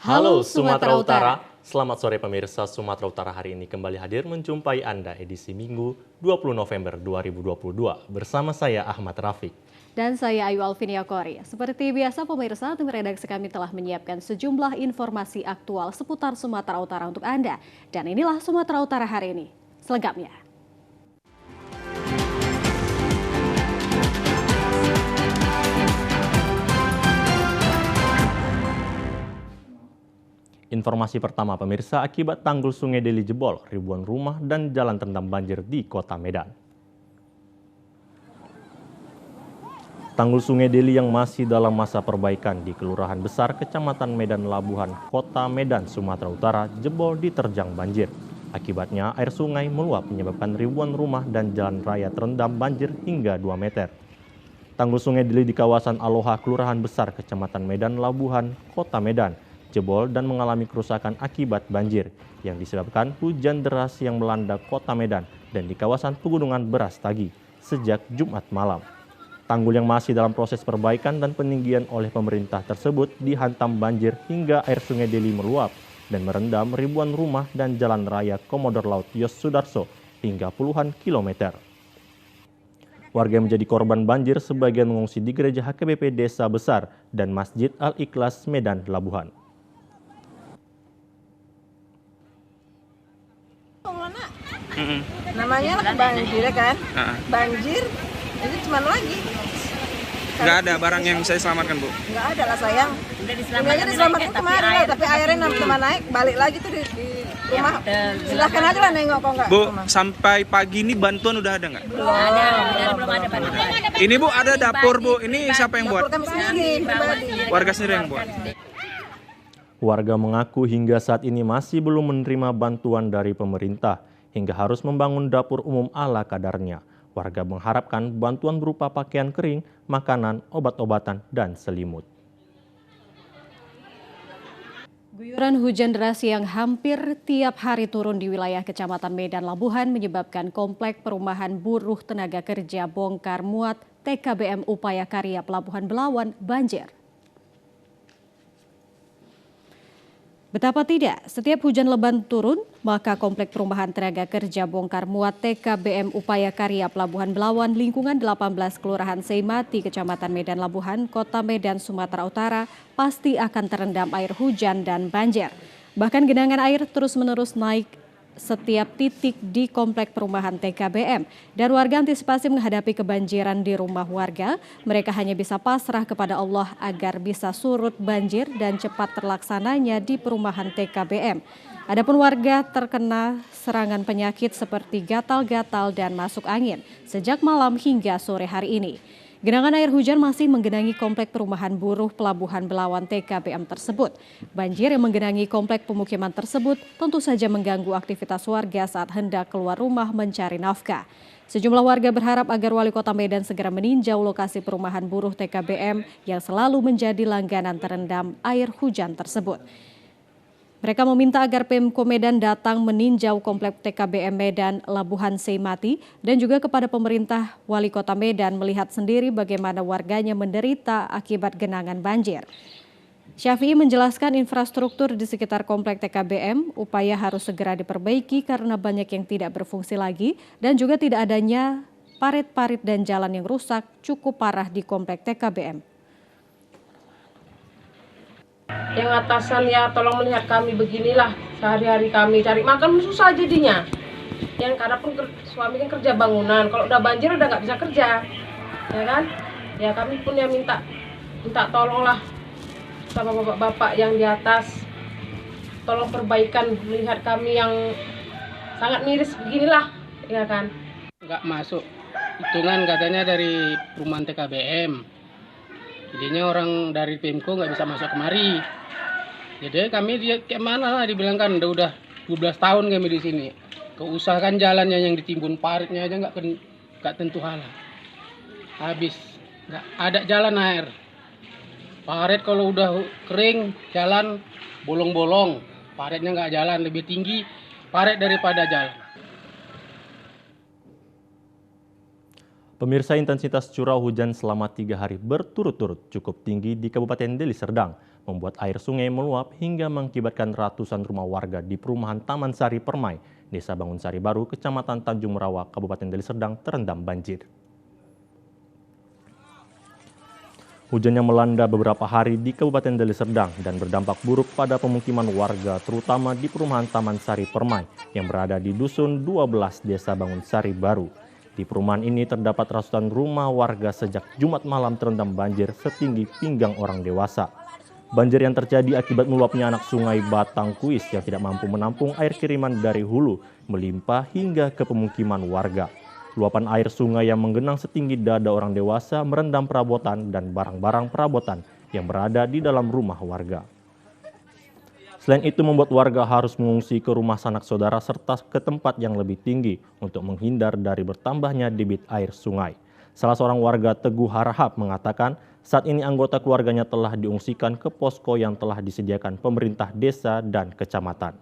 Halo Sumatera Utara, selamat sore pemirsa. Sumatera Utara hari ini kembali hadir menjumpai Anda edisi Minggu 20 November 2022 bersama saya Ahmad Rafiq. Dan saya Ayu Alvinia Kori. Seperti biasa pemirsa, tim redaksi kami telah menyiapkan sejumlah informasi aktual seputar Sumatera Utara untuk Anda. Dan inilah Sumatera Utara hari ini. Selengkapnya. Informasi pertama pemirsa, akibat tanggul Sungai Deli jebol, ribuan rumah dan jalan terendam banjir di Kota Medan. Tanggul Sungai Deli yang masih dalam masa perbaikan di Kelurahan Besar, Kecamatan Medan Labuhan, Kota Medan, Sumatera Utara, jebol diterjang banjir. Akibatnya air sungai meluap menyebabkan ribuan rumah dan jalan raya terendam banjir hingga 2 meter. Tanggul Sungai Deli di kawasan Aloha, Kelurahan Besar, Kecamatan Medan Labuhan, Kota Medan, jebol dan mengalami kerusakan akibat banjir yang disebabkan hujan deras yang melanda Kota Medan dan di kawasan Pegunungan Brastagi sejak Jumat malam. Tanggul yang masih dalam proses perbaikan dan peninggian oleh pemerintah tersebut dihantam banjir hingga air Sungai Deli meluap dan merendam ribuan rumah dan jalan raya Komodor Laut Yos Sudarso hingga puluhan kilometer. Warga yang menjadi korban banjir sebagian mengungsi di Gereja HKBP Desa Besar dan Masjid Al-Ikhlas Medan Labuhan. Namanya banjir kan? Banjir, itu cuma lagi. Nggak ada barang yang bisa diselamatkan, Bu? Nggak ada lah sayang. Udah diselamatkan kemarin lah, tapi airnya teman naik, balik lagi tuh di rumah. Silahkan aja lah nengok kok nggak. Bu, sampai pagi ini bantuan udah ada nggak? Belum ada bantuan. Ini Bu ada dapur, Bu. Ini siapa yang buat? Dapur kami sendiri, pribadi. Warga sendiri yang buat. Warga mengaku hingga saat ini masih belum menerima bantuan dari pemerintah hingga harus membangun dapur umum ala kadarnya. Warga mengharapkan bantuan berupa pakaian kering, makanan, obat-obatan, dan selimut. Guyuran hujan deras yang hampir tiap hari turun di wilayah Kecamatan Medan Labuhan menyebabkan komplek perumahan buruh tenaga kerja bongkar muat TKBM Upaya Karya Pelabuhan Belawan banjir. Betapa tidak, setiap hujan lebat turun, maka komplek perumahan tenaga kerja bongkar muat TKBM Upaya Karya Pelabuhan Belawan lingkungan 18 Kelurahan Seimati, Kecamatan Medan Labuhan, Kota Medan, Sumatera Utara pasti akan terendam air hujan dan banjir. Bahkan genangan air terus-menerus naik setiap titik di komplek perumahan TKBM. Dan warga antisipasi menghadapi kebanjiran di rumah warga. Mereka hanya bisa pasrah kepada Allah agar bisa surut banjir dan cepat terlaksananya di perumahan TKBM. Adapun warga terkena serangan penyakit seperti gatal-gatal dan masuk angin sejak malam hingga sore hari ini. Genangan air hujan masih menggenangi komplek perumahan buruh Pelabuhan Belawan TKBM tersebut. Banjir yang menggenangi komplek pemukiman tersebut tentu saja mengganggu aktivitas warga saat hendak keluar rumah mencari nafkah. Sejumlah warga berharap agar Wali Kota Medan segera meninjau lokasi perumahan buruh TKBM yang selalu menjadi langganan terendam air hujan tersebut. Mereka meminta agar Pemko Medan datang meninjau komplek TKBM Medan Labuhan Seimati dan juga kepada pemerintah Wali Kota Medan melihat sendiri bagaimana warganya menderita akibat genangan banjir. Syafi'i menjelaskan infrastruktur di sekitar komplek TKBM upaya harus segera diperbaiki karena banyak yang tidak berfungsi lagi dan juga tidak adanya parit-parit dan jalan yang rusak cukup parah di komplek TKBM. Yang atasan ya tolong melihat kami beginilah, sehari-hari kami cari makan susah jadinya. Yang karena pun suami kan kerja bangunan, kalau udah banjir udah nggak bisa kerja, ya kan? Ya kami pun ya minta tolonglah sama bapak-bapak yang di atas, tolong perbaikan melihat kami yang sangat miris beginilah, ya kan? Nggak masuk hitungan katanya dari perumahan TKBM. Jadinya orang dari Pemko nggak bisa masuk kemari. Jadi kami kayak mana lah dibilangkan udah 12 tahun kami di sini. Keusahakan jalannya yang ditimbun paritnya aja nggak tentu halal. Habis nggak ada jalan air. Parit kalau udah kering jalan bolong-bolong. Paritnya nggak jalan, lebih tinggi parit daripada jalan. Pemirsa, intensitas curah hujan selama 3 hari berturut-turut cukup tinggi di Kabupaten Deli Serdang, membuat air sungai meluap hingga mengakibatkan ratusan rumah warga di perumahan Taman Sari Permai, Desa Bangun Sari Baru, Kecamatan Tanjung Merawa, Kabupaten Deli Serdang terendam banjir. Hujan yang melanda beberapa hari di Kabupaten Deli Serdang dan berdampak buruk pada pemukiman warga, terutama di perumahan Taman Sari Permai yang berada di Dusun 12 Desa Bangun Sari Baru. Di perumahan ini terdapat ratusan rumah warga sejak Jumat malam terendam banjir setinggi pinggang orang dewasa. Banjir yang terjadi akibat meluapnya anak sungai Batang Kuis yang tidak mampu menampung air kiriman dari hulu melimpah hingga ke pemukiman warga. Luapan air sungai yang menggenang setinggi dada orang dewasa merendam perabotan dan barang-barang perabotan yang berada di dalam rumah warga. Selain itu membuat warga harus mengungsi ke rumah sanak saudara serta ke tempat yang lebih tinggi untuk menghindar dari bertambahnya debit air sungai. Salah seorang warga Teguh Harahap mengatakan saat ini anggota keluarganya telah diungsikan ke posko yang telah disediakan pemerintah desa dan kecamatan.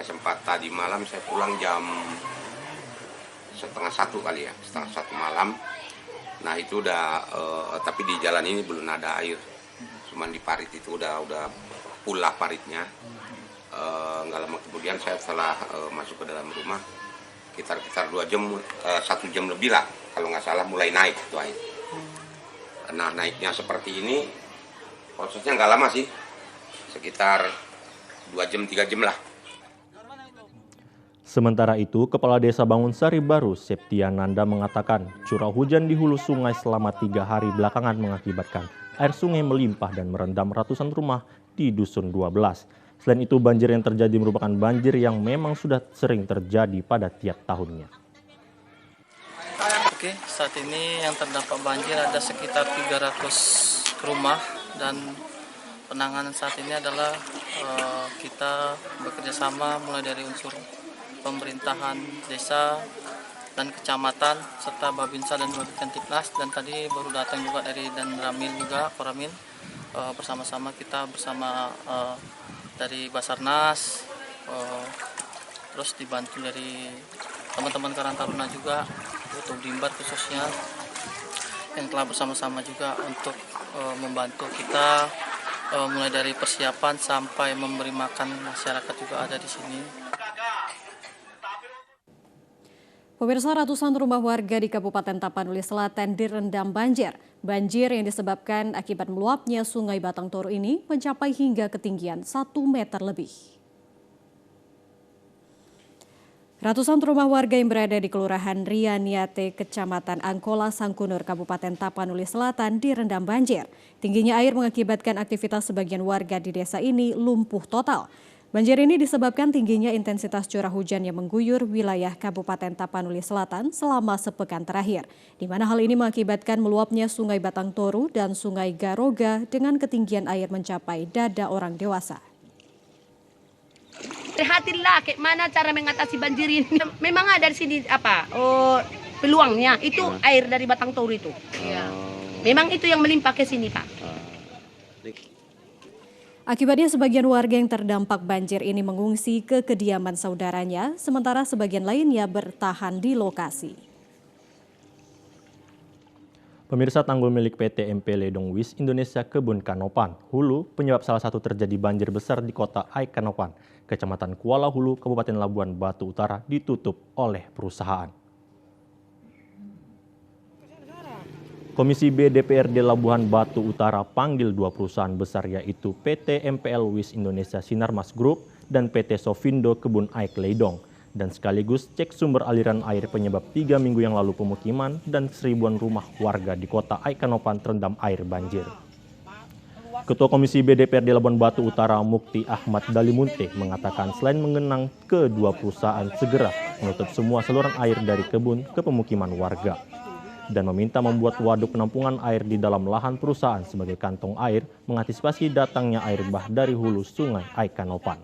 Sempat tadi malam saya pulang jam 12:30 kali ya, 12:30 malam. Nah itu udah, tapi di jalan ini belum ada air. Cuman di parit itu udah pula paritnya. Nggak lama kemudian saya setelah masuk ke dalam rumah, sekitar 2 jam, 1 jam lebih lah kalau nggak salah mulai naik itu air. Nah naiknya seperti ini, prosesnya nggak lama sih, sekitar 2 jam 3 jam lah. Sementara itu, Kepala Desa Bangun Sari Baru, Septiananda mengatakan curah hujan di hulu sungai selama 3 hari belakangan mengakibatkan air sungai melimpah dan merendam ratusan rumah di Dusun 12. Selain itu, banjir yang terjadi merupakan banjir yang memang sudah sering terjadi pada tiap tahunnya. Oke, saat ini yang terdampak banjir ada sekitar 300 rumah dan penanganan saat ini adalah kita bekerja sama mulai dari unsur pemerintahan desa dan kecamatan serta Babinsa dan Babinkantiknas, dan tadi baru datang juga dari dan Ramil juga Koramil, bersama-sama kita bersama dari Basarnas, terus dibantu dari teman-teman Karang Taruna juga untuk Dimbar khususnya yang telah bersama-sama juga untuk membantu kita mulai dari persiapan sampai memberi makan masyarakat juga ada di sini. Pemirsa, ratusan rumah warga di Kabupaten Tapanuli Selatan direndam banjir. Banjir yang disebabkan akibat meluapnya Sungai Batang Toru ini mencapai hingga ketinggian 1 meter lebih. Ratusan rumah warga yang berada di Kelurahan Rianiate, Kecamatan Angkola, Sangkunur, Kabupaten Tapanuli Selatan direndam banjir. Tingginya air mengakibatkan aktivitas sebagian warga di desa ini lumpuh total. Banjir ini disebabkan tingginya intensitas curah hujan yang mengguyur wilayah Kabupaten Tapanuli Selatan selama sepekan terakhir, di mana hal ini mengakibatkan meluapnya Sungai Batang Toru dan Sungai Garoga dengan ketinggian air mencapai dada orang dewasa. Perhatilah kayak mana cara mengatasi banjir ini. Memang ada di sini peluangnya, itu air dari Batang Toru itu. Memang itu yang melimpah ke sini, Pak. Akibatnya sebagian warga yang terdampak banjir ini mengungsi ke kediaman saudaranya, sementara sebagian lainnya bertahan di lokasi. Pemirsa, tanggul milik PT MP Ledong Wis Indonesia Kebun Kanopan, Hulu, penyebab salah satu terjadi banjir besar di kota Aikanopan, Kecamatan Kuala Hulu, Kabupaten Labuan Batu Utara, ditutup oleh perusahaan. Komisi B DPRD Labuhan Batu Utara panggil 2 perusahaan besar yaitu PT MPL Wis Indonesia Sinarmas Group dan PT Sofindo Kebun Aik Ledong, dan sekaligus cek sumber aliran air penyebab 3 minggu yang lalu pemukiman dan 1000-an rumah warga di kota Aikanopan terendam air banjir. Ketua Komisi B DPRD Labuhan Batu Utara Mukti Ahmad Dalimunte mengatakan selain mengenang kedua perusahaan segera menutup semua saluran air dari kebun ke pemukiman warga, dan meminta membuat waduk penampungan air di dalam lahan perusahaan sebagai kantong air mengantisipasi datangnya air bah dari hulu Sungai Aikanopan.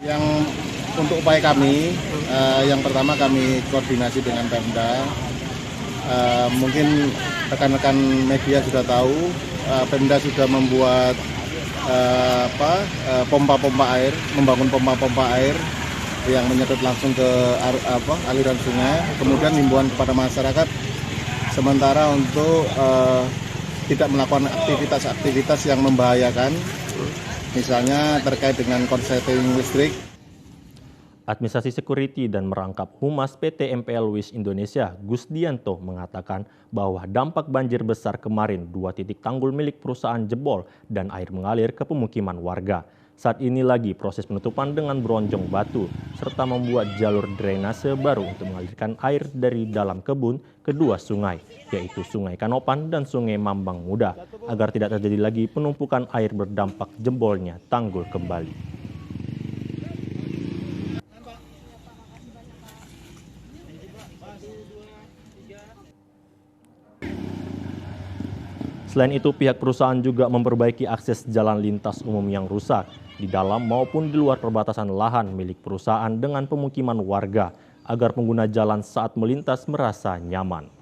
Yang untuk upaya kami, yang pertama kami koordinasi dengan Pemda. Mungkin rekan-rekan media sudah tahu, Pemda sudah membuat pompa-pompa air, membangun pompa-pompa air yang menyedot langsung ke aliran sungai. Kemudian himbauan kepada masyarakat Sementara untuk tidak melakukan aktivitas-aktivitas yang membahayakan, misalnya terkait dengan konsleting listrik. Administrasi Security dan merangkap Humas PT MPL Wish Indonesia, Gusdianto, mengatakan bahwa dampak banjir besar kemarin 2 titik tanggul milik perusahaan jebol dan air mengalir ke pemukiman warga. Saat ini lagi proses penutupan dengan beronjong batu, serta membuat jalur drainase baru untuk mengalirkan air dari dalam kebun ke 2 sungai, yaitu Sungai Kanopan dan Sungai Mambang Muda, agar tidak terjadi lagi penumpukan air berdampak jebolnya tanggul kembali. Selain itu, pihak perusahaan juga memperbaiki akses jalan lintas umum yang rusak di dalam maupun di luar perbatasan lahan milik perusahaan dengan pemukiman warga agar pengguna jalan saat melintas merasa nyaman.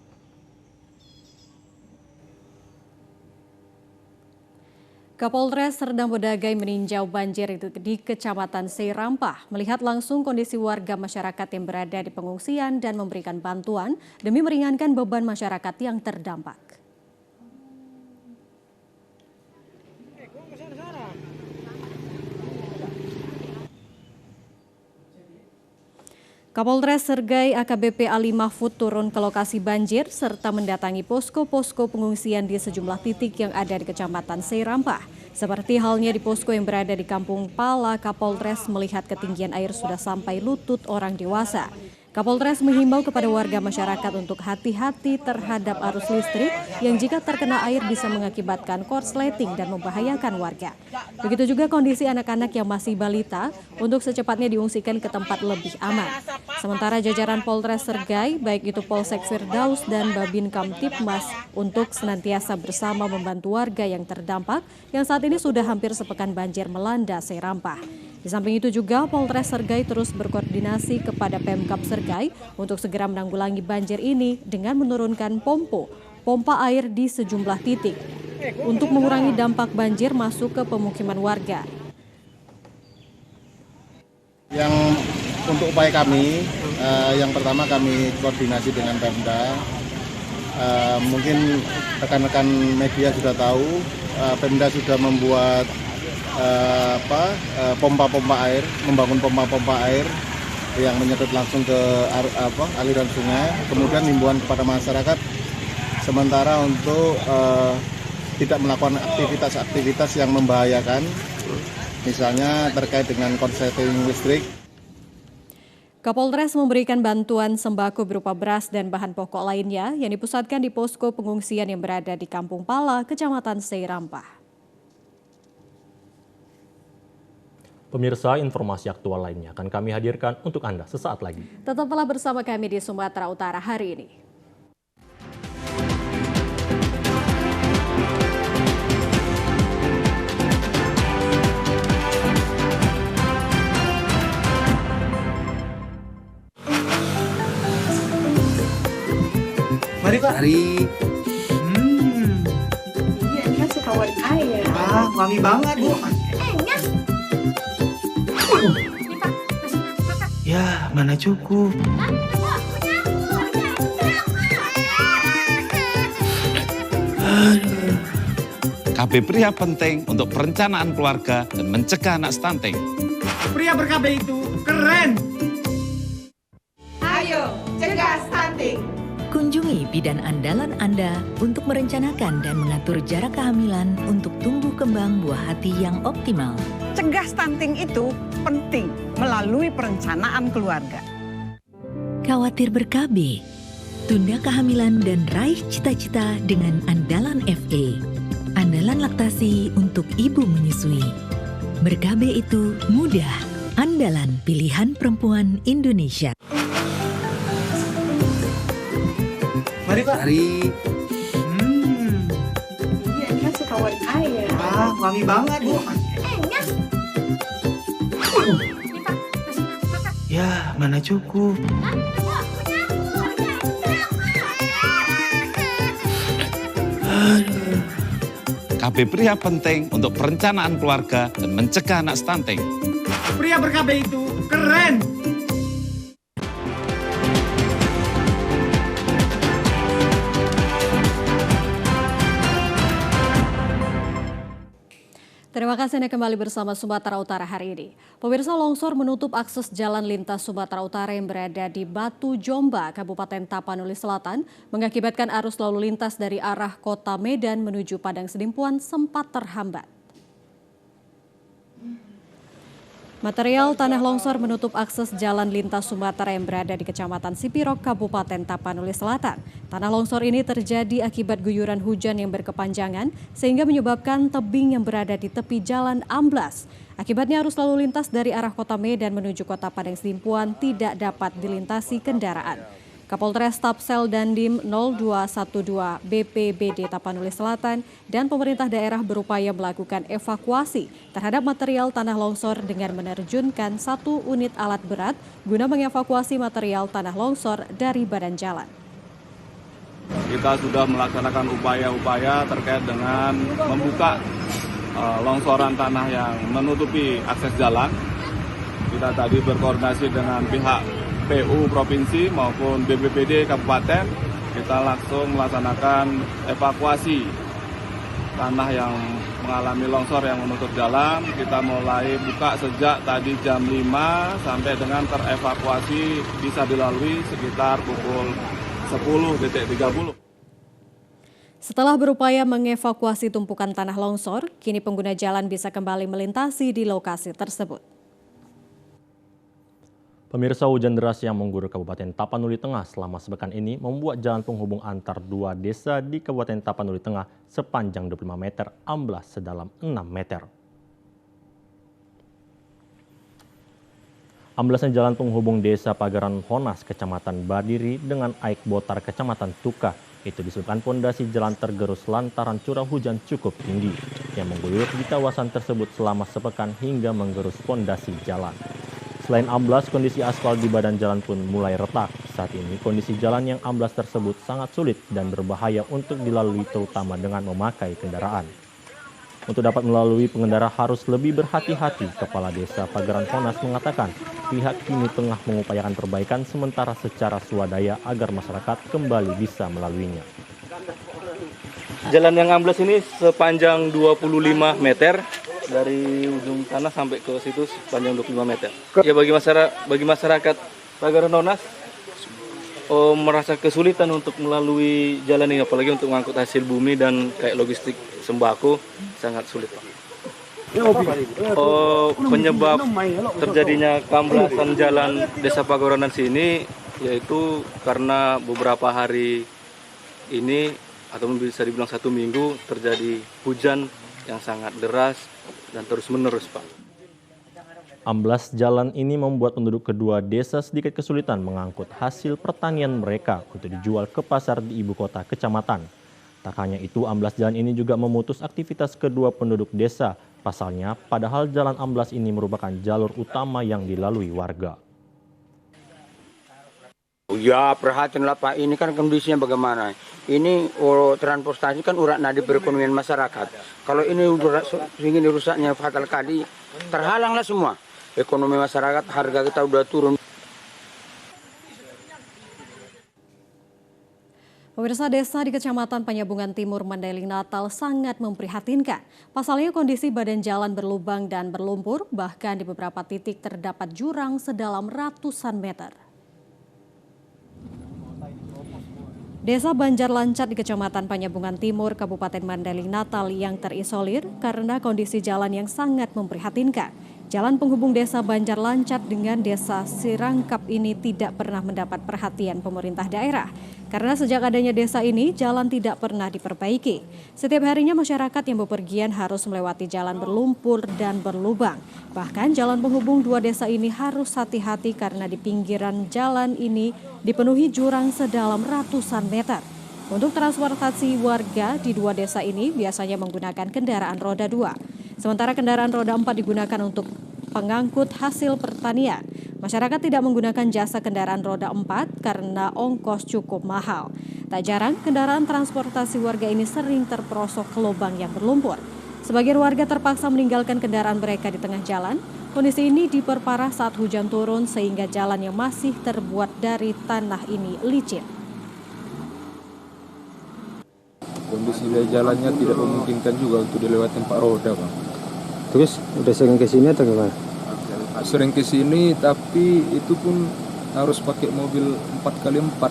Kapolres Serdang Bedagai meninjau banjir itu di Kecamatan Seirampah, melihat langsung kondisi warga masyarakat yang berada di pengungsian dan memberikan bantuan demi meringankan beban masyarakat yang terdampak. Kapolres Sergai AKBP Ali Mahfud turun ke lokasi banjir serta mendatangi posko-posko pengungsian di sejumlah titik yang ada di Kecamatan Seirampah. Seperti halnya di posko yang berada di Kampung Pala, Kapolres melihat ketinggian air sudah sampai lutut orang dewasa. Kapolres menghimbau kepada warga masyarakat untuk hati-hati terhadap arus listrik yang jika terkena air bisa mengakibatkan korsleting dan membahayakan warga. Begitu juga kondisi anak-anak yang masih balita untuk secepatnya diungsikan ke tempat lebih aman. Sementara jajaran Polres Sergai, baik itu Polsek Firdaus dan Babin Kamtipmas, untuk senantiasa bersama membantu warga yang terdampak yang saat ini sudah hampir sepekan banjir melanda Seirampah. Di samping itu juga Polres Sergai terus berkoordinasi kepada Pemkab Sergai untuk segera menanggulangi banjir ini dengan menurunkan pompa air di sejumlah titik untuk mengurangi dampak banjir masuk ke pemukiman warga. Yang untuk upaya kami, yang pertama kami koordinasi dengan Pemda. Mungkin rekan-rekan media sudah tahu, Pemda sudah membuat pompa-pompa air, membangun pompa-pompa air yang menyedot langsung ke aliran sungai. Kemudian himbauan kepada masyarakat sementara untuk tidak melakukan aktivitas-aktivitas yang membahayakan, misalnya terkait dengan korsleting listrik. Kapolres memberikan bantuan sembako berupa beras dan bahan pokok lainnya yang dipusatkan di posko pengungsian yang berada di Kampung Pala, Kecamatan Seirampah. Pemirsa, informasi aktual lainnya akan kami hadirkan untuk Anda sesaat lagi. Tetaplah bersama kami di Sumatera Utara hari ini. Mari Pak. Mari. Iya, ini kan suka warna air. Wangi banget Bu. Ya, mana cukup. KB Pria penting untuk perencanaan keluarga dan mencegah anak stunting. Pria ber-KB itu keren. Ayo, cegah stunting. Kunjungi bidan andalan Anda untuk merencanakan dan mengatur jarak kehamilan untuk tumbuh kembang buah hati yang optimal. Cegah stunting itu penting melalui perencanaan keluarga. Khawatir ber-KB, tunda kehamilan dan raih cita-cita dengan andalan FA. Andalan laktasi untuk ibu menyusui. Ber-KB itu mudah, andalan pilihan perempuan Indonesia. Mari Pak. Mari. Iya, ini kan suka warna air. Wangi banget Bu. Ya, mana cukup. KB Pria penting untuk perencanaan keluarga dan mencegah anak stunting. Pria ber-KB itu keren. Terima kasih Anda kembali bersama Sumatera Utara hari ini. Pemirsa, longsor menutup akses jalan lintas Sumatera Utara yang berada di Batu Jomba, Kabupaten Tapanuli Selatan, mengakibatkan arus lalu lintas dari arah kota Medan menuju Padang Sidimpuan sempat terhambat. Material tanah longsor menutup akses jalan lintas Sumatera yang berada di Kecamatan Sipirok, Kabupaten Tapanuli Selatan. Tanah longsor ini terjadi akibat guyuran hujan yang berkepanjangan sehingga menyebabkan tebing yang berada di tepi jalan amblas. Akibatnya arus lalu lintas dari arah kota Medan menuju kota Padang Sidimpuan tidak dapat dilintasi kendaraan. Kapolres Tapsel Dandim 0212 BPBD Tapanuli Selatan dan pemerintah daerah berupaya melakukan evakuasi terhadap material tanah longsor dengan menerjunkan 1 unit alat berat guna mengevakuasi material tanah longsor dari badan jalan. Kita sudah melaksanakan upaya-upaya terkait dengan membuka longsoran tanah yang menutupi akses jalan. Kita tadi berkoordinasi dengan pihak PU Provinsi maupun BPBD Kabupaten, kita langsung melaksanakan evakuasi tanah yang mengalami longsor yang menutup jalan. Kita mulai buka sejak tadi jam 5 sampai dengan terevakuasi bisa dilalui sekitar pukul 10.30. Setelah berupaya mengevakuasi tumpukan tanah longsor, kini pengguna jalan bisa kembali melintasi di lokasi tersebut. Pemirsa, hujan deras yang mengguyur Kabupaten Tapanuli Tengah selama sepekan ini membuat jalan penghubung antar 2 desa di Kabupaten Tapanuli Tengah sepanjang 25 meter amblas sedalam 6 meter. Amblasnya jalan penghubung desa Pagaran Honas, Kecamatan Badiri dengan Aik Botar, Kecamatan Tuka, itu disebabkan pondasi jalan tergerus lantaran curah hujan cukup tinggi yang mengguyur di kawasan tersebut selama sepekan hingga menggerus pondasi jalan. Selain amblas, kondisi aspal di badan jalan pun mulai retak. Saat ini kondisi jalan yang amblas tersebut sangat sulit dan berbahaya untuk dilalui terutama dengan memakai kendaraan. Untuk dapat melalui, pengendara harus lebih berhati-hati. Kepala Desa Pagaran Honas mengatakan pihak kini tengah mengupayakan perbaikan sementara secara swadaya agar masyarakat kembali bisa melaluinya. Jalan yang amblas ini sepanjang 25 meter. Dari ujung tanah sampai ke situ sepanjang 25 meter. Ya bagi masyarakat Pagaran Honas merasa kesulitan untuk melalui jalan ini, apalagi untuk mengangkut hasil bumi dan kayak logistik sembako sangat sulit, Pak. Penyebab terjadinya keamblasan jalan Desa Pagaran Honas ini yaitu karena beberapa hari ini atau bisa dibilang 1 minggu terjadi hujan yang sangat deras dan terus-menerus, Pak. Amblas jalan ini membuat penduduk kedua desa sedikit kesulitan mengangkut hasil pertanian mereka untuk dijual ke pasar di ibu kota kecamatan. Tak hanya itu, amblas jalan ini juga memutus aktivitas kedua penduduk desa. Pasalnya, padahal jalan amblas ini merupakan jalur utama yang dilalui warga. Ya, perhatianlah Pak, ini kan kondisinya bagaimana. Ini transportasi kan urat nadi perekonomian masyarakat. Kalau ini ingin rusaknya fatal kali, terhalanglah semua. Ekonomi masyarakat, harga kita udah turun. Pemirsa, desa di Kecamatan Penyambungan Timur, Mandailing Natal sangat memprihatinkan. Pasalnya kondisi badan jalan berlubang dan berlumpur, bahkan di beberapa titik terdapat jurang sedalam ratusan meter. Desa Banjar Lancat di Kecamatan Penyambungan Timur, Kabupaten Mandailing Natal yang terisolir karena kondisi jalan yang sangat memprihatinkan. Jalan penghubung desa Banjar Lancat dengan desa Sirangkap ini tidak pernah mendapat perhatian pemerintah daerah. Karena sejak adanya desa ini, jalan tidak pernah diperbaiki. Setiap harinya masyarakat yang bepergian harus melewati jalan berlumpur dan berlubang. Bahkan jalan penghubung 2 desa ini harus hati-hati karena di pinggiran jalan ini dipenuhi jurang sedalam ratusan meter. Untuk transportasi warga di 2 desa ini biasanya menggunakan kendaraan roda 2. Sementara kendaraan roda 4 digunakan untuk pengangkut hasil pertanian. Masyarakat tidak menggunakan jasa kendaraan roda 4 karena ongkos cukup mahal. Tak jarang kendaraan transportasi warga ini sering terperosok ke lubang yang berlumpur. Sebagian warga terpaksa meninggalkan kendaraan mereka di tengah jalan. Kondisi ini diperparah saat hujan turun sehingga jalan yang masih terbuat dari tanah ini licin. Kondisi jalannya tidak memungkinkan juga untuk dilewati 4 roda, Bang. Terus udah sering ke sini atau gimana? Sering ke sini, tapi itu pun harus pakai mobil 4x4.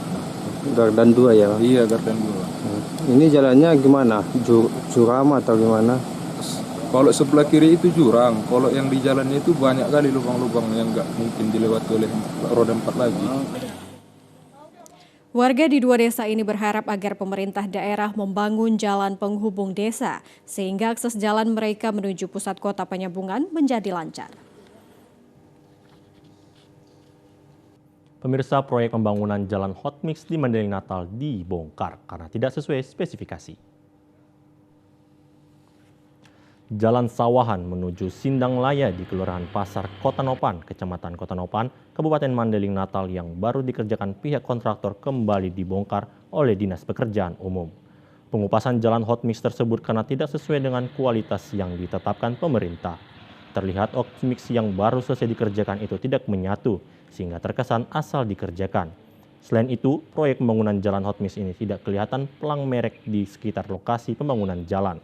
Gardan 2 ya? Iya, Gardan 2. Ini jalannya gimana? Curam atau gimana? Kalau sebelah kiri itu jurang, kalau yang di jalannya itu banyak kali lubang-lubang yang nggak mungkin dilewati oleh roda 4 lagi. Warga di 2 desa ini berharap agar pemerintah daerah membangun jalan penghubung desa sehingga akses jalan mereka menuju pusat kota Penyambungan menjadi lancar. Pemirsa, proyek pembangunan jalan hot mix di Mandailing Natal dibongkar karena tidak sesuai spesifikasi. Jalan Sawahan menuju Sindang Laya di Kelurahan Pasar Kota Nopan, Kecamatan Kota Nopan, Kabupaten Mandailing Natal yang baru dikerjakan pihak kontraktor kembali dibongkar oleh Dinas Pekerjaan Umum. Pengupasan jalan hot mix tersebut karena tidak sesuai dengan kualitas yang ditetapkan pemerintah. Terlihat hot mix yang baru selesai dikerjakan itu tidak menyatu, sehingga terkesan asal dikerjakan. Selain itu, proyek pembangunan jalan hot mix ini tidak kelihatan pelang merek di sekitar lokasi pembangunan jalan.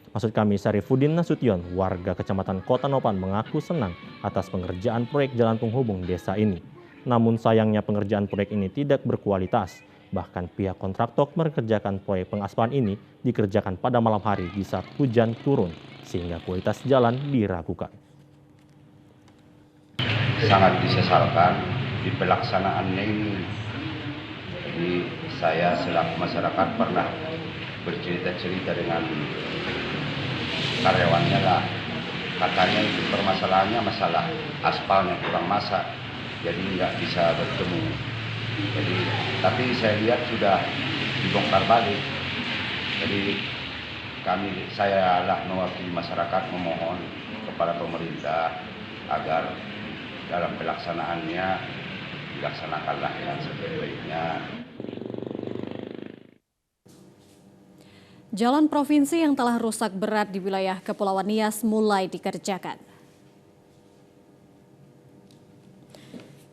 Syarifuddin Nasution, warga Kecamatan Kota Nopan mengaku senang atas pengerjaan proyek jalan penghubung desa ini. Namun sayangnya pengerjaan proyek ini tidak berkualitas. Bahkan pihak kontraktor mengerjakan proyek pengaspalan ini dikerjakan pada malam hari di saat hujan turun, sehingga kualitas jalan diragukan. Sangat disesalkan di pelaksanaannya ini. Jadi saya selaku masyarakat pernah bercerita-cerita dengan karyawannya lah, katanya itu permasalahannya masalah aspalnya kurang masak, jadi nggak bisa bertemu. Jadi tapi saya lihat sudah dibongkar balik. Jadi saya lah mewakili masyarakat memohon kepada pemerintah agar dalam pelaksanaannya dilaksanakanlah dengan sebaik-baiknya. Jalan provinsi yang telah rusak berat di wilayah Kepulauan Nias mulai dikerjakan.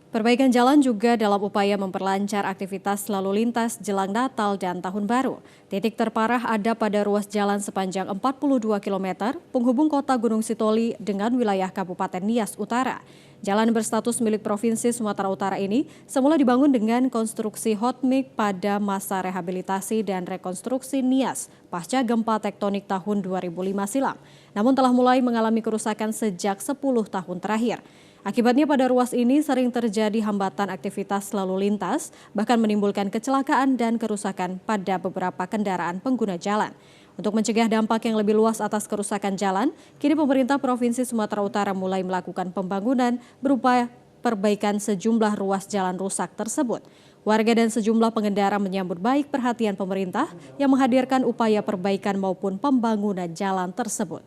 Perbaikan jalan juga dalam upaya memperlancar aktivitas lalu lintas jelang Natal dan Tahun Baru. Titik terparah ada pada ruas jalan sepanjang 42 km penghubung kota Gunung Sitoli dengan wilayah Kabupaten Nias Utara. Jalan berstatus milik Provinsi Sumatera Utara ini semula dibangun dengan konstruksi hot mix pada masa rehabilitasi dan rekonstruksi Nias pasca gempa tektonik tahun 2005 silam. Namun telah mulai mengalami kerusakan sejak 10 tahun terakhir. Akibatnya pada ruas ini sering terjadi hambatan aktivitas lalu lintas, bahkan menimbulkan kecelakaan dan kerusakan pada beberapa kendaraan pengguna jalan. Untuk mencegah dampak yang lebih luas atas kerusakan jalan, kini pemerintah Provinsi Sumatera Utara mulai melakukan pembangunan berupa perbaikan sejumlah ruas jalan rusak tersebut. Warga dan sejumlah pengendara menyambut baik perhatian pemerintah yang menghadirkan upaya perbaikan maupun pembangunan jalan tersebut.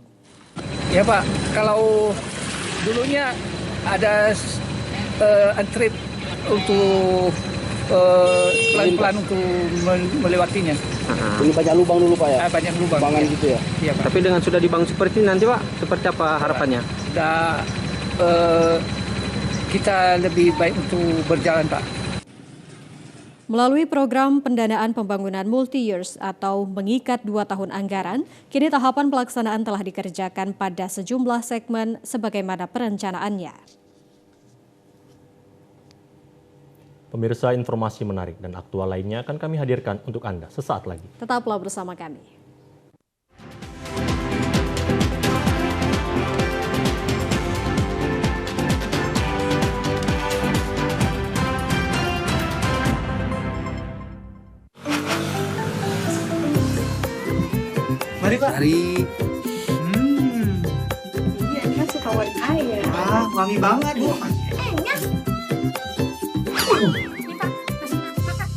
Ya Pak, kalau dulunya ada antri untuk pelan-pelan untuk melewatinya. Ini banyak lubang dulu Pak ya? Banyak lubang. Lubangan ya. gitu ya? Iya Pak. Tapi dengan sudah dibangun seperti ini nanti Pak, seperti apa harapannya? Sudah kita lebih baik untuk berjalan Pak. Melalui program pendanaan pembangunan multi-years atau mengikat 2 tahun anggaran, kini tahapan pelaksanaan telah dikerjakan pada sejumlah segmen sebagaimana perencanaannya. Pemirsa, informasi menarik dan aktual lainnya akan kami hadirkan untuk Anda sesaat lagi. Tetaplah bersama kami. Mari Pak. Mari. Iya, ini masih kawan air. Wangi banget Bu.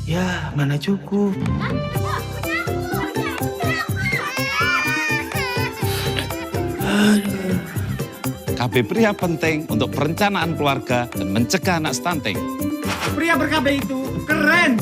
Ya, mana cukup. KB pria penting untuk perencanaan keluarga dan mencegah anak stunting. Pria ber-KB itu keren.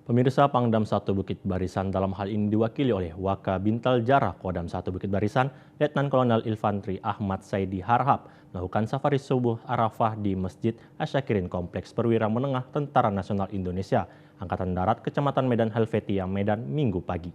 Pemirsa, Pangdam 1 Bukit Barisan dalam hal ini diwakili oleh Waka Bintal Jarah Kodam 1 Bukit Barisan, Letnan Kolonel Infantri Ahmad Saidi Harhab, melakukan safari subuh Arafah di Masjid Asyakirin Kompleks Perwira Menengah Tentara Nasional Indonesia, Angkatan Darat, Kecamatan Medan Helvetia, Medan, Minggu pagi.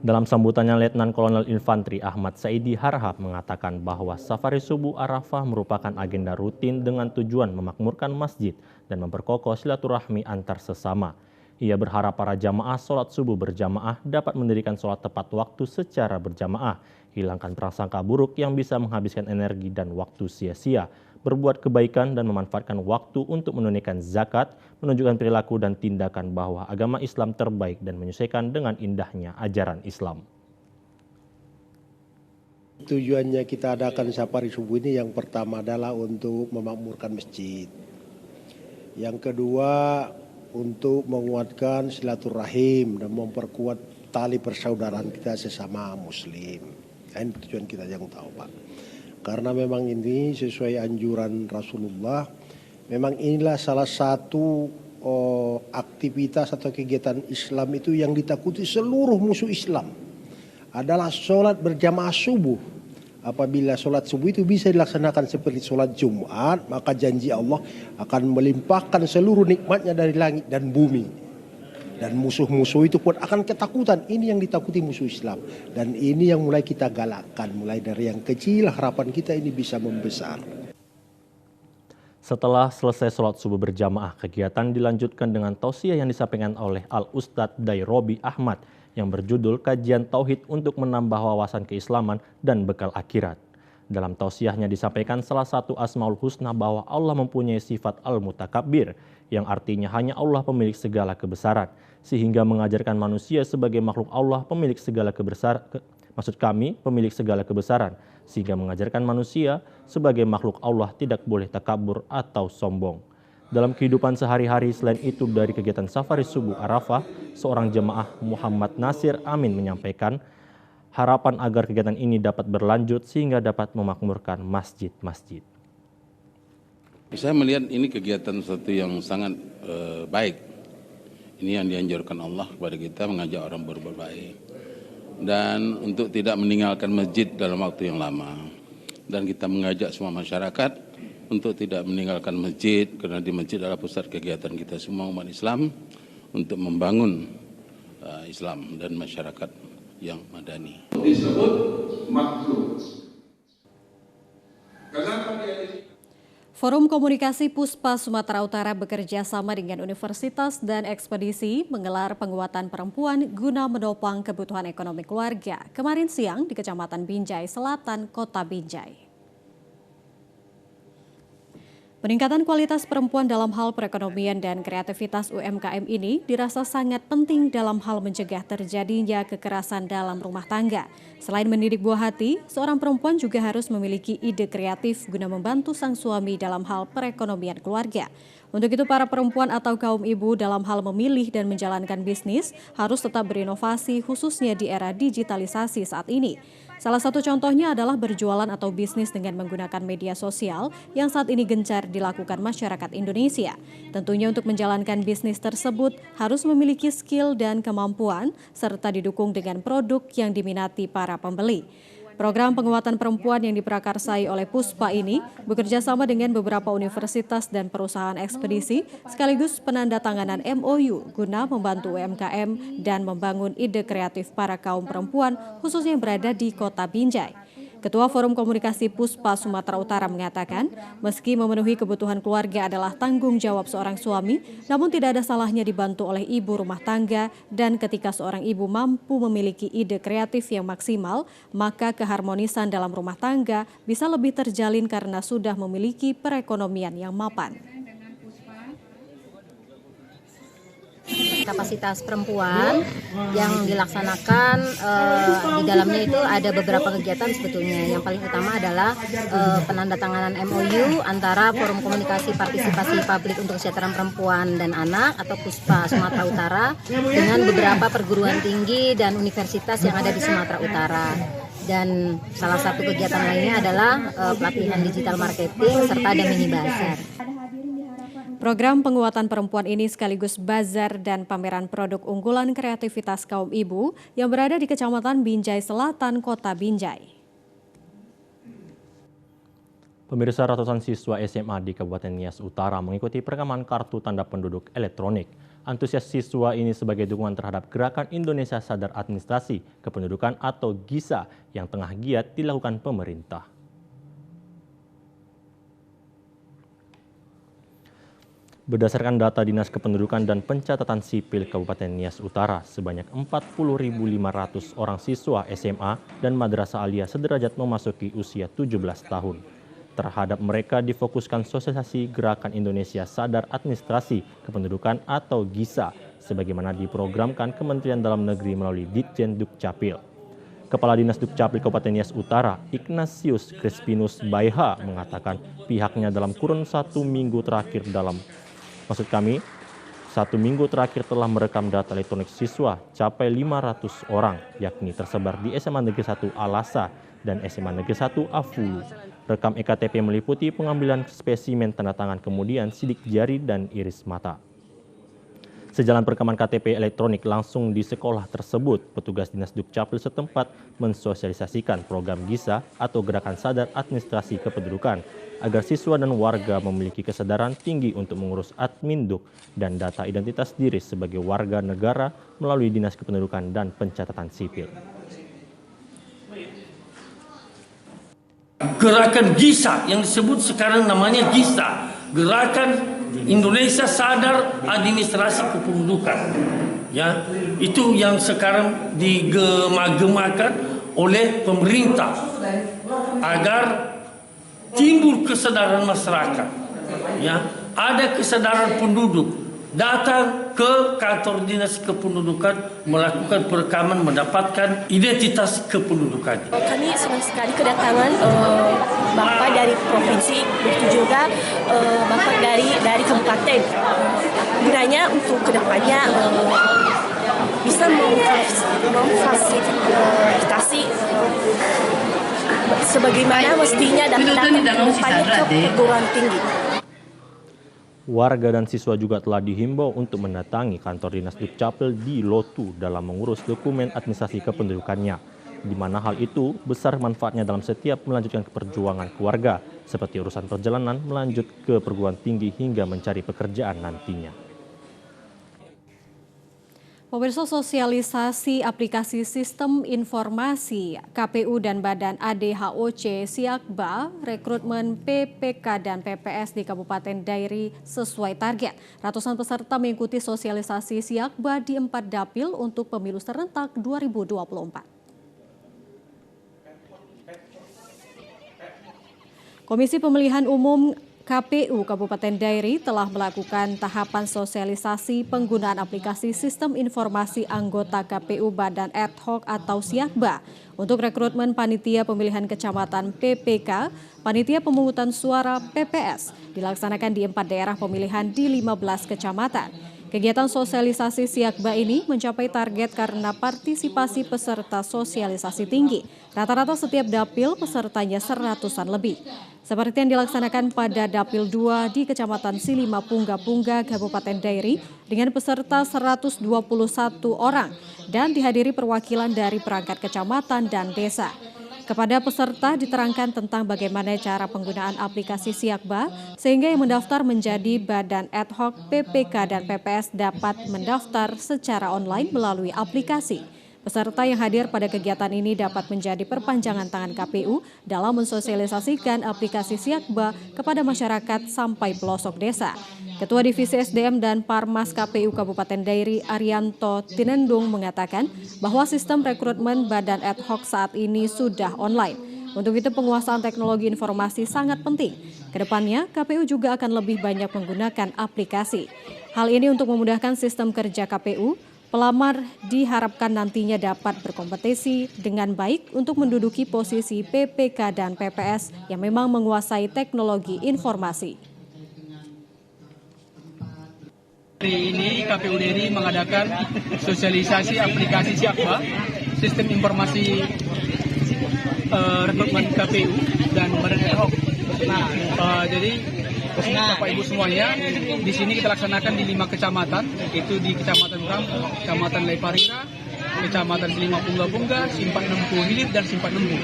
Dalam sambutannya, Letnan Kolonel Infantri Ahmad Saidi Harhab mengatakan bahwa safari subuh Arafah merupakan agenda rutin dengan tujuan memakmurkan masjid dan memperkokoh silaturahmi antar sesama. Ia berharap para jamaah sholat subuh berjamaah dapat mendirikan sholat tepat waktu secara berjamaah, hilangkan prasangka buruk yang bisa menghabiskan energi dan waktu sia-sia, berbuat kebaikan dan memanfaatkan waktu untuk menunaikan zakat, menunjukkan perilaku dan tindakan bahwa agama Islam terbaik dan menyesuaikan dengan indahnya ajaran Islam. Tujuannya kita adakan safari subuh ini yang pertama adalah untuk memakmurkan masjid. Yang kedua untuk menguatkan silaturahim dan memperkuat tali persaudaraan kita sesama muslim. Ini tujuan kita yang tahu, Pak. Karena memang ini sesuai anjuran Rasulullah, memang inilah salah satu aktivitas atau kegiatan Islam itu yang ditakuti seluruh musuh Islam adalah sholat berjamaah subuh. Apabila sholat subuh itu bisa dilaksanakan seperti sholat Jumat, maka janji Allah akan melimpahkan seluruh nikmatnya dari langit dan bumi. Dan musuh-musuh itu pun akan ketakutan. Ini yang ditakuti musuh Islam. Dan ini yang mulai kita galakkan. Mulai dari yang kecil, harapan kita ini bisa membesar. Setelah selesai sholat subuh berjamaah, kegiatan dilanjutkan dengan tausiah yang disampaikan oleh Al-Ustadz Dairobi Ahmad yang berjudul Kajian Tauhid untuk menambah wawasan keislaman dan bekal akhirat. Dalam tausiahnya disampaikan salah satu Asmaul Husna bahwa Allah mempunyai sifat Al-Mutakabbir, yang artinya hanya Allah pemilik segala kebesaran, sehingga mengajarkan manusia sebagai makhluk Allah pemilik segala kebesaran, pemilik segala kebesaran, sehingga mengajarkan manusia sebagai makhluk Allah tidak boleh takabur atau sombong. Dalam kehidupan sehari-hari selain itu dari kegiatan safari subuh Arafah, seorang jemaah Muhammad Nasir Amin menyampaikan harapan agar kegiatan ini dapat berlanjut sehingga dapat memakmurkan masjid-masjid. Saya melihat ini kegiatan sesuatu yang sangat baik. Ini yang dianjurkan Allah kepada kita, mengajak orang berbuat baik. Dan untuk tidak meninggalkan masjid dalam waktu yang lama. Dan kita mengajak semua masyarakat untuk tidak meninggalkan masjid, karena di masjid adalah pusat kegiatan kita semua umat Islam untuk membangun Islam dan masyarakat yang madani. Disebut makhluk. Forum Komunikasi Puspa Sumatera Utara bekerja sama dengan Universitas dan Ekspedisi menggelar penguatan perempuan guna menopang kebutuhan ekonomi keluarga kemarin siang di Kecamatan Binjai Selatan, Kota Binjai. Peningkatan kualitas perempuan dalam hal perekonomian dan kreativitas UMKM ini dirasa sangat penting dalam hal mencegah terjadinya kekerasan dalam rumah tangga. Selain mendidik buah hati, seorang perempuan juga harus memiliki ide kreatif guna membantu sang suami dalam hal perekonomian keluarga. Untuk itu para perempuan atau kaum ibu dalam hal memilih dan menjalankan bisnis harus tetap berinovasi khususnya di era digitalisasi saat ini. Salah satu contohnya adalah berjualan atau bisnis dengan menggunakan media sosial yang saat ini gencar dilakukan masyarakat Indonesia. Tentunya untuk menjalankan bisnis tersebut harus memiliki skill dan kemampuan serta didukung dengan produk yang diminati para pembeli. Program penguatan perempuan yang diprakarsai oleh Puspa ini bekerja sama dengan beberapa universitas dan perusahaan ekspedisi sekaligus penandatanganan MOU guna membantu UMKM dan membangun ide kreatif para kaum perempuan khususnya yang berada di Kota Binjai. Ketua Forum Komunikasi Puspa Sumatera Utara mengatakan, meski memenuhi kebutuhan keluarga adalah tanggung jawab seorang suami, namun tidak ada salahnya dibantu oleh ibu rumah tangga dan ketika seorang ibu mampu memiliki ide kreatif yang maksimal, maka keharmonisan dalam rumah tangga bisa lebih terjalin karena sudah memiliki perekonomian yang mapan. Kapasitas perempuan yang dilaksanakan di dalamnya itu ada beberapa kegiatan sebetulnya. Yang paling utama adalah penandatanganan MOU antara Forum Komunikasi Partisipasi Publik untuk Kesejahteraan Perempuan dan Anak atau Puspa Sumatera Utara dengan beberapa perguruan tinggi dan universitas yang ada di Sumatera Utara. Dan salah satu kegiatan lainnya adalah pelatihan digital marketing serta ada mini bazar. Program penguatan perempuan ini sekaligus bazar dan pameran produk unggulan kreativitas kaum ibu yang berada di Kecamatan Binjai Selatan, Kota Binjai. Pemirsa, ratusan siswa SMA di Kabupaten Nias Utara mengikuti perekaman kartu tanda penduduk elektronik. Antusias siswa ini sebagai dukungan terhadap Gerakan Indonesia Sadar Administrasi Kependudukan atau GISA yang tengah giat dilakukan pemerintah. Berdasarkan data Dinas Kependudukan dan Pencatatan Sipil Kabupaten Nias Utara, sebanyak 40.500 orang siswa SMA dan Madrasah Aliyah sederajat memasuki usia 17 tahun. Terhadap mereka difokuskan sosialisasi Gerakan Indonesia Sadar Administrasi Kependudukan atau GISA, sebagaimana diprogramkan Kementerian Dalam Negeri melalui Ditjen Dukcapil. Kepala Dinas Dukcapil Kabupaten Nias Utara, Ignatius Crispinus Baiha, mengatakan pihaknya dalam kurun 1 minggu terakhir telah merekam data elektronik siswa capai 500 orang, yakni tersebar di SMA Negeri 1 Alasa dan SMA Negeri 1 Afulu. Rekam EKTP meliputi pengambilan spesimen tanda tangan, kemudian sidik jari dan iris mata. Sejalan perekaman KTP elektronik langsung di sekolah tersebut, petugas Dinas Dukcapil setempat mensosialisasikan program GISA atau Gerakan Sadar Administrasi Kependudukan agar siswa dan warga memiliki kesadaran tinggi untuk mengurus admin-duk dan data identitas diri sebagai warga negara melalui Dinas Kependudukan dan Pencatatan Sipil. Gerakan GISA yang disebut sekarang namanya GISA, Gerakan Indonesia Sadar Administrasi Kependudukan. Ya, itu yang sekarang digema-gemakan oleh pemerintah agar timbul kesadaran masyarakat. Ya, ada kesadaran penduduk datang ke kantor Dinas Kependudukan melakukan perekaman, mendapatkan identitas kependudukan. Kami senang sekali kedatangan Bapak dari provinsi, begitu juga Bapak dari kabupaten. Gunanya untuk kedepannya bisa memfasilitasi sebagaimana mestinya data-data kedepannya ke perguruan tinggi. Warga dan siswa juga telah dihimbau untuk mendatangi kantor Dinas Dukcapil di Lotu dalam mengurus dokumen administrasi kependudukannya, di mana hal itu besar manfaatnya dalam setiap melanjutkan perjuangan keluarga, seperti urusan perjalanan melanjut ke perguruan tinggi hingga mencari pekerjaan nantinya. Pemirsa, sosialisasi aplikasi sistem informasi KPU dan Badan ADHOC Siakba rekrutmen PPK dan PPS di Kabupaten Dairi sesuai target. Ratusan peserta mengikuti sosialisasi Siakba di 4 dapil untuk pemilu serentak 2024. Komisi Pemilihan Umum KPU Kabupaten Dairi telah melakukan tahapan sosialisasi penggunaan aplikasi Sistem Informasi Anggota KPU Badan Ad Hoc atau Siakba untuk rekrutmen Panitia Pemilihan Kecamatan PPK, Panitia Pemungutan Suara PPS dilaksanakan di 4 daerah pemilihan di 15 kecamatan. Kegiatan sosialisasi Siakba ini mencapai target karena partisipasi peserta sosialisasi tinggi. Rata-rata setiap dapil pesertanya 100-an lebih. Seperti yang dilaksanakan pada Dapil 2 di Kecamatan Silima Pungga-Pungga, Kabupaten Dairi dengan peserta 121 orang dan dihadiri perwakilan dari perangkat kecamatan dan desa. Kepada peserta diterangkan tentang bagaimana cara penggunaan aplikasi Siakba sehingga yang mendaftar menjadi Badan Ad Hoc PPK dan PPS dapat mendaftar secara online melalui aplikasi. Peserta yang hadir pada kegiatan ini dapat menjadi perpanjangan tangan KPU dalam mensosialisasikan aplikasi Siakba kepada masyarakat sampai pelosok desa. Ketua Divisi SDM dan Parmas KPU Kabupaten Dairi Arianto Tinendung mengatakan bahwa sistem rekrutmen Badan Ad Hoc saat ini sudah online. Untuk itu penguasaan teknologi informasi sangat penting. Kedepannya KPU juga akan lebih banyak menggunakan aplikasi. Hal ini untuk memudahkan sistem kerja KPU. Pelamar diharapkan nantinya dapat berkompetisi dengan baik untuk menduduki posisi PPK dan PPS yang memang menguasai teknologi informasi. Hari ini KPU Dairi mengadakan sosialisasi aplikasi Siakba, sistem informasi rekrutmen KPU dan Badan Ad Hoc. Jadi Bapak Ibu semuanya, di sini kita laksanakan di 5 kecamatan, yaitu di Kecamatan Rampo, Kecamatan Leparira, Kecamatan Lima Pungga-Pungga, Simpat Nempu Hilir, dan Simpat Nempu.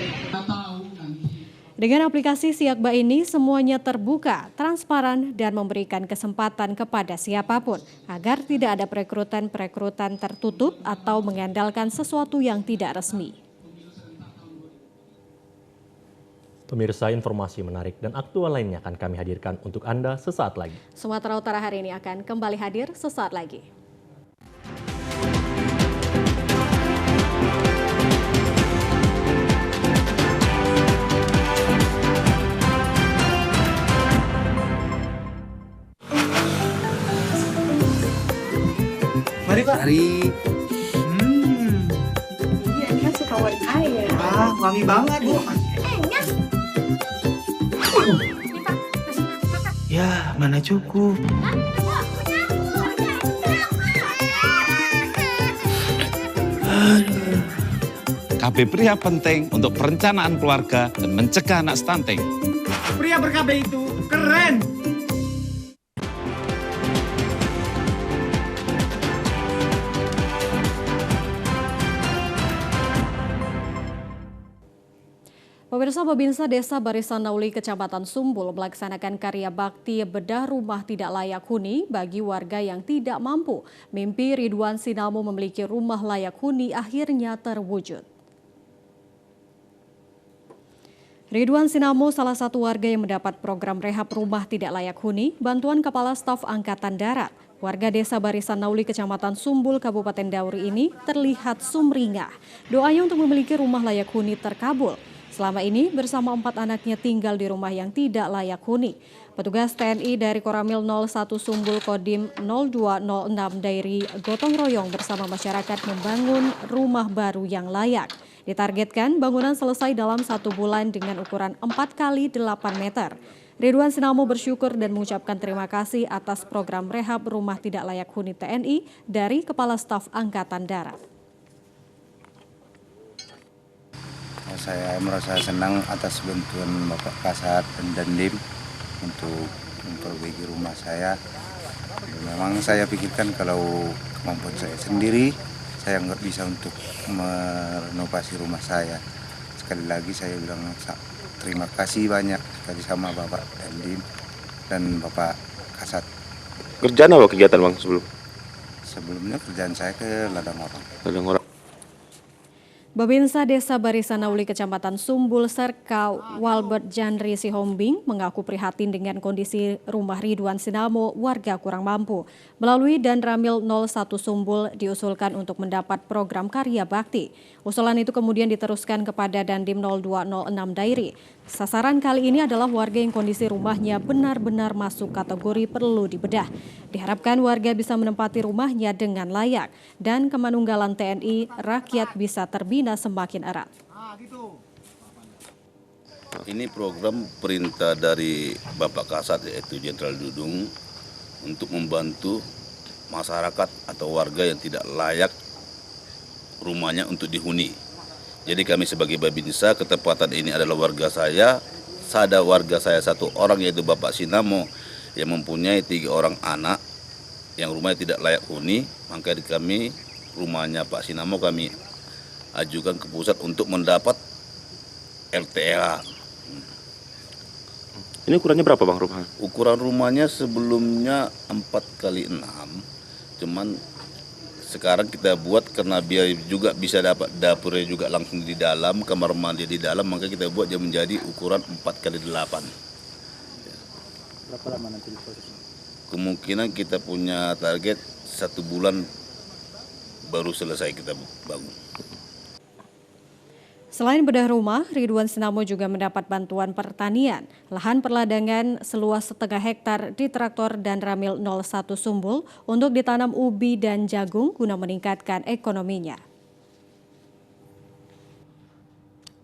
Dengan aplikasi Siakba ini, semuanya terbuka, transparan, dan memberikan kesempatan kepada siapapun agar tidak ada perekrutan tertutup atau mengandalkan sesuatu yang tidak resmi. Pemirsa, informasi menarik dan aktual lainnya akan kami hadirkan untuk Anda sesaat lagi. Sumatera Utara hari ini akan kembali hadir sesaat lagi. Mari Pak. Mari. Iya, ini kan suka warna air. Wangi banget Bu. Ya, mana cukup. KB pria penting untuk perencanaan keluarga dan mencegah anak stunting. Pria ber-KB itu keren. Pemirsa, Babinsa Desa Barisan Nauli Kecamatan Sumbul melaksanakan karya bakti bedah rumah tidak layak huni bagi warga yang tidak mampu. Mimpi Ridwan Sinamo memiliki rumah layak huni akhirnya terwujud. Ridwan Sinamo salah satu warga yang mendapat program rehab rumah tidak layak huni bantuan Kepala Staf Angkatan Darat. Warga Desa Barisan Nauli Kecamatan Sumbul Kabupaten Dauri ini terlihat sumringah. Doanya untuk memiliki rumah layak huni terkabul. Selama ini bersama 4 anaknya tinggal di rumah yang tidak layak huni. Petugas TNI dari Koramil 01 Sumbul Kodim 0206 Dairi gotong royong bersama masyarakat membangun rumah baru yang layak. Ditargetkan bangunan selesai dalam 1 bulan dengan ukuran 4 kali 8 meter. Ridwan Sinamo bersyukur dan mengucapkan terima kasih atas program rehab rumah tidak layak huni TNI dari Kepala Staf Angkatan Darat. Saya merasa senang atas bantuan Bapak Kasat dan Dandim untuk memperbaiki rumah saya. Memang saya pikirkan kalau kemampuan saya sendiri, saya nggak bisa untuk merenovasi rumah saya. Sekali lagi saya bilang terima kasih banyak sekali sama Bapak Dandim dan Bapak Kasat. Kerjaan apa kegiatan Bang Sebelumnya kerjaan saya ke ladang orang. Ladang orang. Babinsa Desa Barisan Nauli Kecamatan Sumbul Serka Walbert Janri Sihombing mengaku prihatin dengan kondisi rumah Ridwan Sinamo warga kurang mampu. Melalui Danramil 01 Sumbul diusulkan untuk mendapat program karya bakti. Usulan itu kemudian diteruskan kepada Dandim 0206 Dairi. Sasaran kali ini adalah warga yang kondisi rumahnya benar-benar masuk kategori perlu dibedah. Diharapkan warga bisa menempati rumahnya dengan layak dan kemanunggalan TNI rakyat bisa terbina semakin erat. Ini program perintah dari Bapak Kasat yaitu Jenderal Dudung untuk membantu masyarakat atau warga yang tidak layak rumahnya untuk dihuni. Jadi kami sebagai Babinsa, ketepatan ini adalah warga saya. Ada warga saya 1 orang yaitu Bapak Sinamo yang mempunyai 3 orang anak yang rumahnya tidak layak huni. Maka kami rumahnya Pak Sinamo kami ajukan ke pusat untuk mendapat LTLH. Ini ukurannya berapa Bang rumahnya? Ukuran rumahnya sebelumnya 4x6, cuman sekarang kita buat karena biar juga bisa dapat dapurnya juga langsung di dalam, kamar mandi di dalam, maka kita buat dia menjadi ukuran 4x8. Berapa lama nanti prosesnya? Kemungkinan kita punya target 1 bulan baru selesai kita bangun. Selain bedah rumah, Ridwan Sinamo juga mendapat bantuan pertanian. Lahan perladangan seluas 0,5 hektar di traktor Danramil 01 Sumbul untuk ditanam ubi dan jagung guna meningkatkan ekonominya.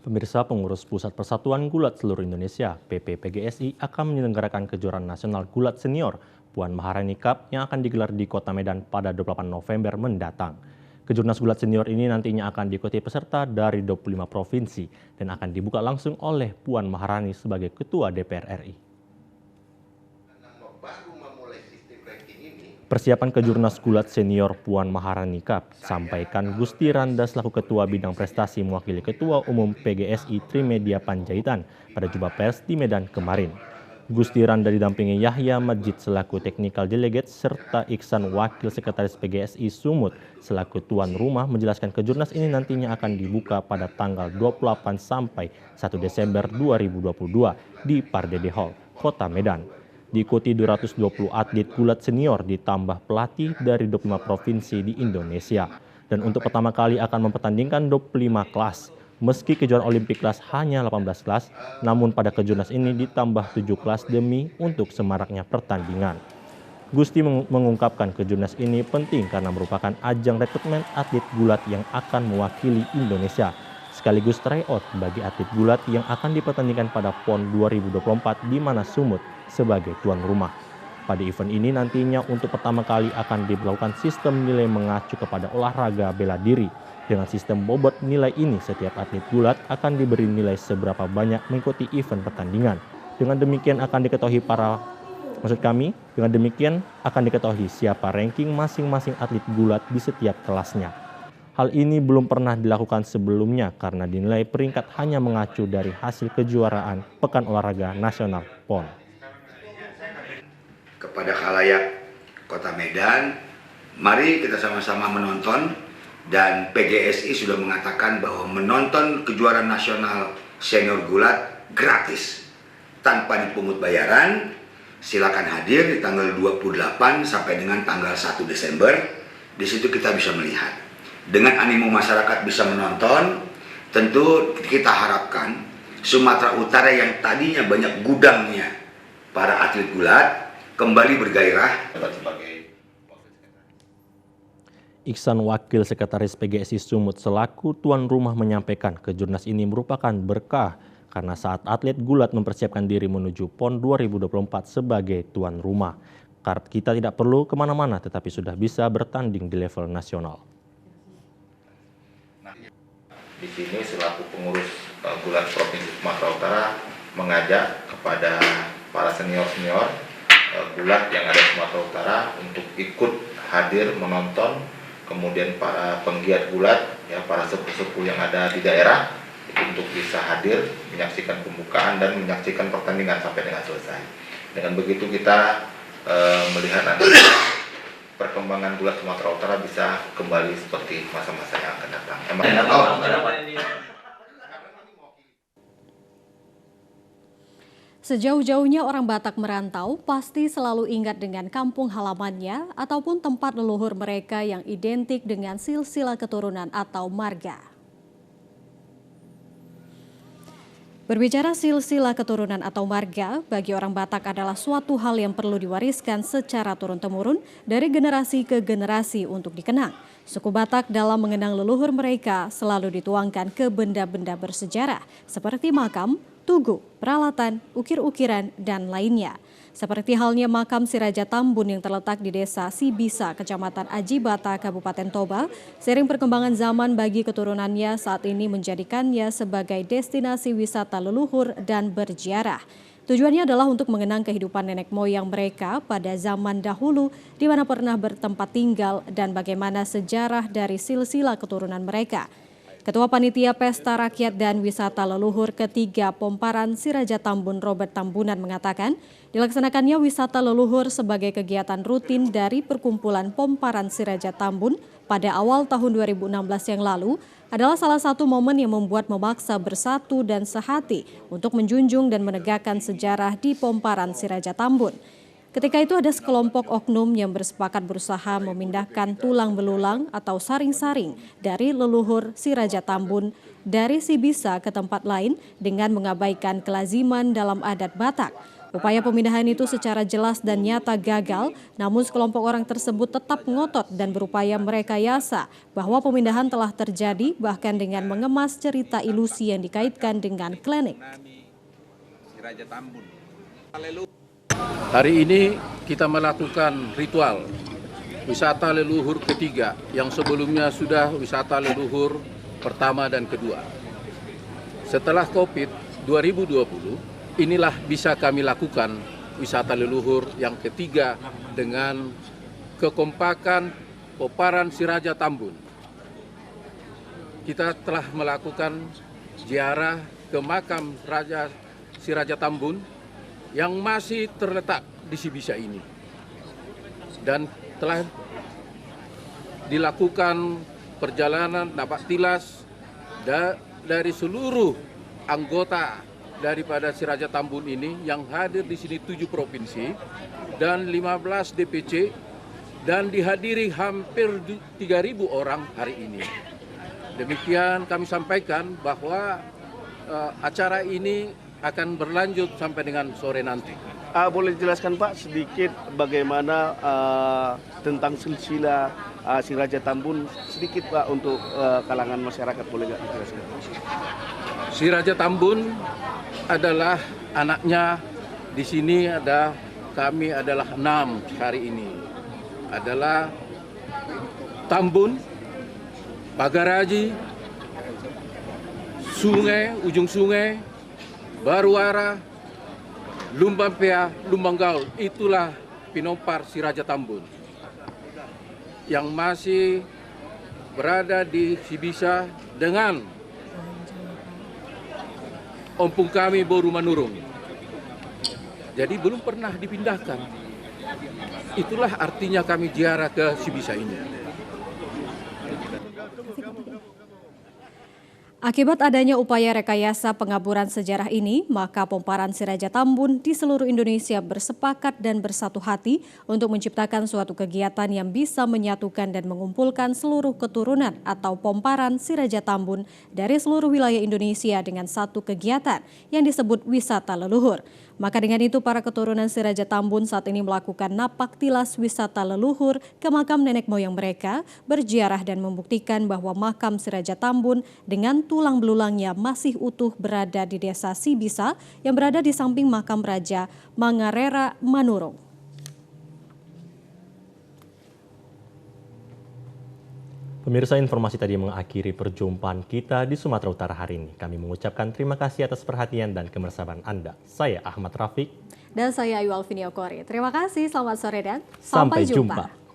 Pemirsa, pengurus Pusat Persatuan Gulat Seluruh Indonesia (PPPGSI) akan menyelenggarakan kejuaraan nasional Gulat Senior Puan Maharani Cup yang akan digelar di Kota Medan pada 28 November mendatang. Kejurnas Gulat Senior ini nantinya akan diikuti peserta dari 25 provinsi dan akan dibuka langsung oleh Puan Maharani sebagai Ketua DPR RI. Persiapan Kejurnas Gulat Senior Puan Maharani Cup, sampaikan Gusti Randa selaku Ketua Bidang Prestasi mewakili Ketua Umum PGSI Trimedia Panjaitan pada jumpa pers di Medan kemarin. Gusti Randa didampingi Yahya Majid selaku Technical Delegate serta Iksan Wakil Sekretaris PGSI Sumut selaku tuan rumah menjelaskan Kejurnas ini nantinya akan dibuka pada tanggal 28 sampai 1 Desember 2022 di Pardede Hall, Kota Medan. Diikuti 220 atlet gulat senior ditambah pelatih dari 25 provinsi di Indonesia. Dan untuk pertama kali akan mempertandingkan 25 kelas. Meski kejuaraan Olimpik kelas hanya 18 kelas, namun pada Kejurnas ini ditambah 7 kelas demi untuk semaraknya pertandingan. Gusti mengungkapkan Kejurnas ini penting karena merupakan ajang rekrutmen atlet gulat yang akan mewakili Indonesia, sekaligus tryout bagi atlet gulat yang akan dipertandingkan pada PON 2024 di mana Sumut sebagai tuan rumah. Pada event ini nantinya untuk pertama kali akan diberlakukan sistem nilai mengacu kepada olahraga bela diri. Dengan sistem bobot nilai ini, setiap atlet gulat akan diberi nilai seberapa banyak mengikuti event pertandingan. Dengan demikian akan diketahui siapa ranking masing-masing atlet gulat di setiap kelasnya. Hal ini belum pernah dilakukan sebelumnya karena dinilai peringkat hanya mengacu dari hasil kejuaraan Pekan Olahraga Nasional PON. Kepada khalayak Kota Medan, mari kita sama-sama menonton. Dan PGSI sudah mengatakan bahwa menonton kejuaraan nasional senior gulat gratis tanpa dipungut bayaran. Silakan hadir di tanggal 28 sampai dengan tanggal 1 Desember. Di situ kita bisa melihat. Dengan animo masyarakat bisa menonton, tentu kita harapkan Sumatera Utara yang tadinya banyak gudangnya para atlet gulat kembali bergairah sebagai Iksan Wakil Sekretaris PGSI Sumut selaku tuan rumah menyampaikan Kejurnas ini merupakan berkah karena saat atlet gulat mempersiapkan diri menuju PON 2024 sebagai tuan rumah. Kita tidak perlu kemana-mana tetapi sudah bisa bertanding di level nasional. Di sini selaku pengurus gulat Provinsi Sumatera Utara mengajak kepada para senior-senior gulat yang ada di Sumatera Utara untuk ikut hadir menonton. Kemudian para penggiat gulat, ya para sepuh-sepuh yang ada di daerah itu untuk bisa hadir, menyaksikan pembukaan dan menyaksikan pertandingan sampai dengan selesai. Dengan begitu kita melihat nanti perkembangan gulat Sumatera Utara bisa kembali seperti masa-masa yang akan datang. Sejauh-jauhnya orang Batak merantau pasti selalu ingat dengan kampung halamannya ataupun tempat leluhur mereka yang identik dengan silsilah keturunan atau marga. Berbicara silsilah keturunan atau marga, bagi orang Batak adalah suatu hal yang perlu diwariskan secara turun-temurun dari generasi ke generasi untuk dikenang. Suku Batak dalam mengenang leluhur mereka selalu dituangkan ke benda-benda bersejarah seperti makam, tugu, peralatan, ukir-ukiran, dan lainnya. Seperti halnya makam Si Raja Tambun yang terletak di desa Sibisa, Kecamatan Ajibata, Kabupaten Toba, seiring perkembangan zaman bagi keturunannya saat ini menjadikannya sebagai destinasi wisata leluhur dan berziarah. Tujuannya adalah untuk mengenang kehidupan nenek moyang mereka pada zaman dahulu di mana pernah bertempat tinggal dan bagaimana sejarah dari silsilah keturunan mereka. Ketua Panitia Pesta Rakyat dan Wisata Leluhur ketiga Pomparan Si Raja Tambun Robert Tambunan mengatakan dilaksanakannya wisata leluhur sebagai kegiatan rutin dari perkumpulan Pomparan Si Raja Tambun pada awal tahun 2016 yang lalu adalah salah satu momen yang membuat memaksa bersatu dan sehati untuk menjunjung dan menegakkan sejarah di Pomparan Si Raja Tambun. Ketika itu ada sekelompok oknum yang bersepakat berusaha memindahkan tulang belulang atau saring-saring dari leluhur Si Raja Tambun dari Sibisa ke tempat lain dengan mengabaikan kelaziman dalam adat Batak. Upaya pemindahan itu secara jelas dan nyata gagal, namun sekelompok orang tersebut tetap ngotot dan berupaya merekayasa bahwa pemindahan telah terjadi bahkan dengan mengemas cerita ilusi yang dikaitkan dengan klinik. Hari ini kita melakukan ritual wisata leluhur ketiga yang sebelumnya sudah wisata leluhur pertama dan kedua. Setelah Covid 2020, inilah bisa kami lakukan wisata leluhur yang ketiga dengan kekompakan Poparan Si Raja Tambun. Kita telah melakukan ziarah ke makam Si Raja Tambun yang masih terletak di Sibisa ini. Dan telah dilakukan perjalanan napak tilas dari seluruh anggota daripada Si Raja Tambun ini yang hadir di sini 7 provinsi dan 15 DPC dan dihadiri hampir 3.000 orang hari ini. Demikian kami sampaikan bahwa acara ini akan berlanjut sampai dengan sore nanti. Boleh dijelaskan Pak sedikit bagaimana tentang silsilah Si Raja Tambun sedikit Pak untuk kalangan masyarakat, boleh nggak dijelaskan? Si Raja Tambun adalah anaknya. Di sini kami adalah 6 hari ini. Adalah Tambun, Pagaraji, Sungai, Ujung Sungai, Baruara, Lumbampea, Lumbanggaul. Itulah pinompar Si Raja Tambun yang masih berada di Sibisa dengan ompong kami Boru Manurung. Jadi belum pernah dipindahkan. Itulah artinya kami ziarah ke Sibisa ini. Akibat adanya upaya rekayasa pengaburan sejarah ini, maka Pomparan Si Raja Tambun di seluruh Indonesia bersepakat dan bersatu hati untuk menciptakan suatu kegiatan yang bisa menyatukan dan mengumpulkan seluruh keturunan atau Pomparan Si Raja Tambun dari seluruh wilayah Indonesia dengan satu kegiatan yang disebut wisata leluhur. Maka dengan itu para keturunan Si Raja Tambun saat ini melakukan napak tilas wisata leluhur ke makam nenek moyang mereka, berziarah dan membuktikan bahwa makam Si Raja Tambun dengan tulang belulangnya masih utuh berada di desa Sibisa yang berada di samping makam Raja Mangarera Manurung. Pemirsa, informasi tadi mengakhiri perjumpaan kita di Sumatera Utara hari ini. Kami mengucapkan terima kasih atas perhatian dan kebersamaan Anda. Saya Ahmad Rafiq. Dan saya Ayu Alvini Okori. Terima kasih, selamat sore dan sampai jumpa.